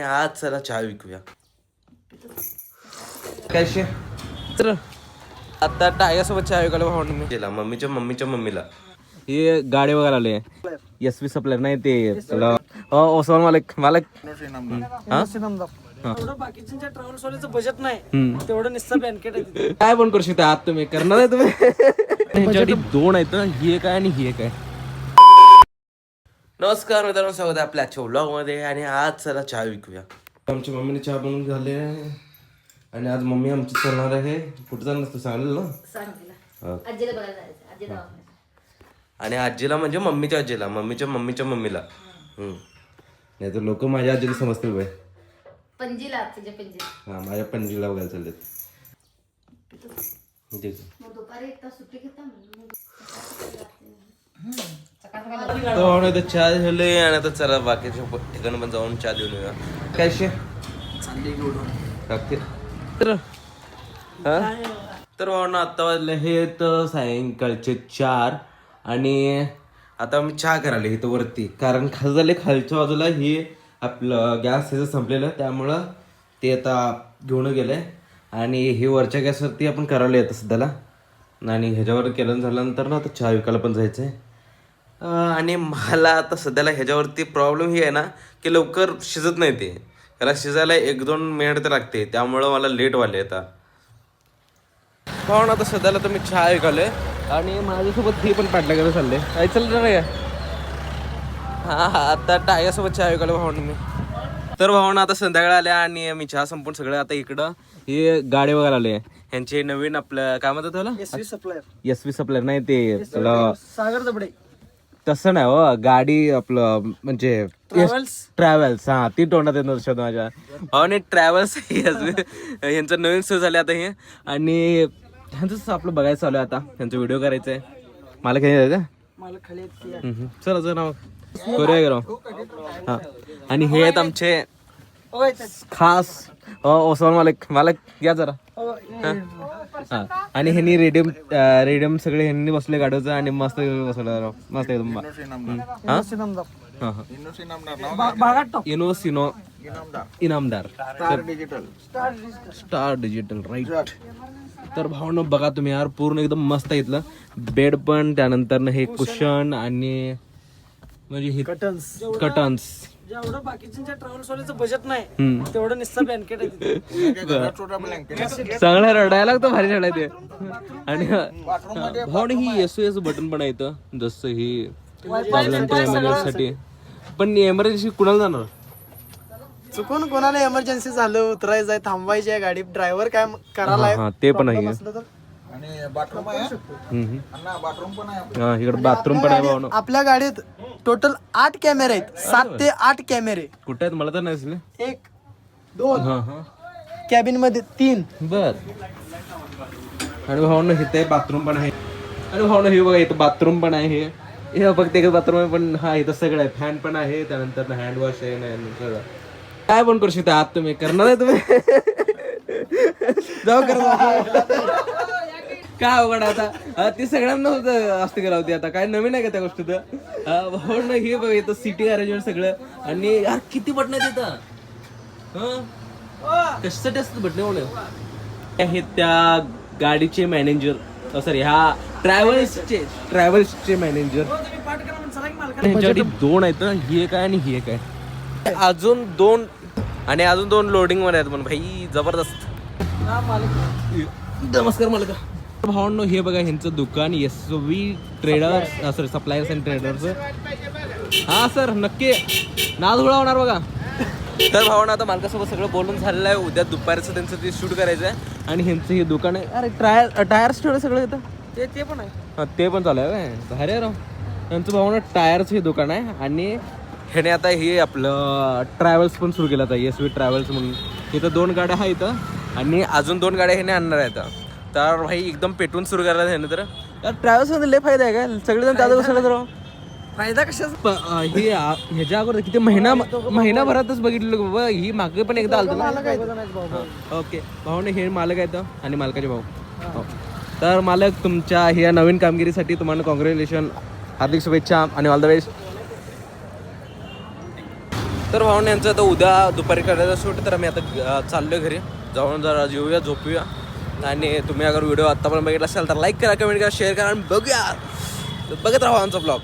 आज चला चहा विकूया. कशी तर आता टाळ्यासोबत चहा विकायला भावंड मी गेला मम्मीच्या मम्मीला हे गाडी वगैरे आले. SV सप्लायर नाही ते ओसमान मालक बाकीच्या ट्रॅव्हल्स वाल्याचं बजेट नाही तेवढं निस्ता बँकेट आहे. काय पण करू शकता आत तुम्ही करणार आहे तुम्ही. दोन आहेत ही एक आहे आणि ही एक आहे. नमस्कार मित्रांनो, स्वागत आहे आपल्या आजच्या व्लॉग मध्ये. आणि आज चला चहा विकूया. आमच्या मम्मीने चहा बनवून झाले आणि आज मम्मी आमची चालणार आहे. कुठं जाणार तू सांगितलं ना. आणि आजीला म्हणजे मम्मीच्या मम्मीला नाही तर लोक माझ्या आजीला समजतील बाय. पणजीला तुझ्या पणजीला हा माझ्या पणजीला बघायला चाललेत. दुपारी एक तास सुट्टी घेता तर चहा झाले आणि आता चला बाकीच्या ठिकाणी पण जाऊन चहा देऊन येऊया. काय तर भावना आता वाजले हे तर सायंकाळचे 4 आणि आता मी चहा करायला इथं वरती, कारण खाली झाले खालच्या बाजूला ही आपलं गॅस हे संपलेलं, त्यामुळं ते आता घेऊन गेलंय. आणि हे वरच्या गॅसवरती आपण करायला येतं सध्याला. आणि ह्याच्यावर केलं झाल्यानंतर ना आता चहा विकायला पण जायचं आहे. आणि मला आता सध्याला ह्याच्यावरती प्रॉब्लेम ही आहे ना की लवकर शिजत नाही ते. त्याला शिजायला 1-2 मिनिट तर लागते, त्यामुळं मला लेट वाले आता. पाहून आता सध्याला तर मी चहा विकालोय आणि माझ्यासोबत ही पण पाटल्या गेलं चालले. काय चाललं रे? हा आता टाळ्यासोबत चहा विकालो भावून मी. तर भावना आता संध्याकाळ आल्या आणि मी चहा संपून सगळं आता इकडं हे गाडी वगैरे आले. ह्यांचे नवीन आपलं काय म्हणतात त्याला SV सप्लायर नाही ते सागर दबडे तसं नाही हो, गाडी आपलं म्हणजे ट्रॅव्हल्स. हा ती तोंडात येत नसतं माझ्या. आणि ट्रॅव्हल्स यांचं नवीन सुरू झाले आता हे. आणि ह्यांचं आपलं बघायचं चालू आहे आता. ह्यांचा व्हिडिओ करायचा आहे. मला काही आहे का चला चला करूया गेलो. हा आणि हे आहेत आमचे खास ओसमान मालक या जरा. हा आणि ह्यांनी रेडियम सगळे ह्यांनी बसले गाडीचं आणि मस्त बसवलं मस्त एकदम. Inamdar star digital right. तर भावनं बघा तुम्ही यार, पूर्ण एकदम मस्त आहे. इथलं बेड पण, त्यानंतर हे कुशन आणि म्हणजे हे कटन्स. जेवढं बाकीच्या ट्रॅव्हल्स वाल्याचं बजेट नाही तेवढं निस्ता बँकेट आहे. चांगला रडायला लागतो, भारी रडाय ते. आणि भावने ही SOS बटन पण आहे इथं, जसं ही एमर्जन्सी. पण एमर्जन्सी कुणाला जाणार? चुकून कोणाला एमर्जन्सी झालं, उतरायचं आहे, थांबवायची आहे गाडी, ड्रायव्हर काय करायला ते पण आहे. इकडे बाथरूम पण आहे भावना. आपल्या गाडीत टोटल 8 कॅमेरे आहेत. 7 ते 8 कॅमेरे कुठे आहेत मला तर नाही. 1 2 कॅबिन मध्ये 3 बर. आणि भावना इथे बाथरूम पण आहे. आणि भावना हे बघा इथं बाथरूम पण आहे. हे फक्त एक बाथरूम आहे पण हा इथं सगळं आहे. फॅन पण आहे, त्यानंतर हँड वॉश आहे. सगळं काय पण करू शकता आत तुम्ही. करणार आहे तुम्ही जाऊ करा काय अवघड आता. ती सगळ्यांना असते केला होती. आता काय नवीन आहे का त्या गोष्टीत. भावना हे बघा इथं सिटी अरेंजमेंट सगळं. आणि यार किती बटन आहेत इथं. कशासाठी असतात बटणे म्हणून. हे त्या गाडीचे मॅनेजर, सॉरी ह्या ट्रॅव्हल्सचे मॅनेजर. ह्यांच्याकडे 2 आहेत, ही एक आहे आणि ही एक आहे. अजून 2 आणि अजून 2 लोडिंग मध्ये आहेत. पण भाई जबरदस्त. नमस्कार मालका. भावांनो हे बघा ह्यांचं दुकान SV traders, sorry suppliers and traders. हा सर नक्की नाद हुळा होणार बघा. तर भावांनो आता मालकासोबत सगळं बोलून झालेलं आहे. उद्या दुपारचं त्यांचं ते शूट करायचं आहे. आणि ह्यांचं हे दुकान आहे. अरे टायर्स ठेवलं सगळं येतं ते पण आहे. हा ते पण चालू आहे काय भारी राव. त्यांचं भावना टायरचं हे दुकान आहे. आणि ह्याने आता हे आपलं ट्रॅव्हल्स पण सुरू केलं आता, SV ट्रॅव्हल्स म्हणून. इथं 2 गाड्या आहेत इथं आणि अजून 2 गाड्या ह्याने आणणार आहेत. तर भाई एकदम पेटून सुरू करायला ह्याने. तर ट्रॅव्हल्स मध्ये लय फायदा आहे का? सगळेजण त्याचा बसला राव. फायदा कशाचा? हे ह्याच्या अगोदर किती महिनाभरातच बघितलं बाबा. ही मागे पण एकदा आलतो ना. ओके भाऊने हे मालक आहेत आणि मालकाचे भाऊ. तर मालक तुमच्या ह्या नवीन कामगिरीसाठी तुम्हाला कॉंग्रॅच्युलेशन, हार्दिक शुभेच्छा आणि ऑल द बेस्ट. तर भावने यांचं आता उद्या दुपारी करायचं शूट, तर आम्ही आता चाललो घरी, जाऊन जरा जेऊया झोपूया. आणि तुम्ही अगर व्हिडिओ आत्तापर्यंत बघितला असाल तर लाईक करा, कमेंट करा, शेअर करा आणि बघूया, बघत राहा आमचा ब्लॉग.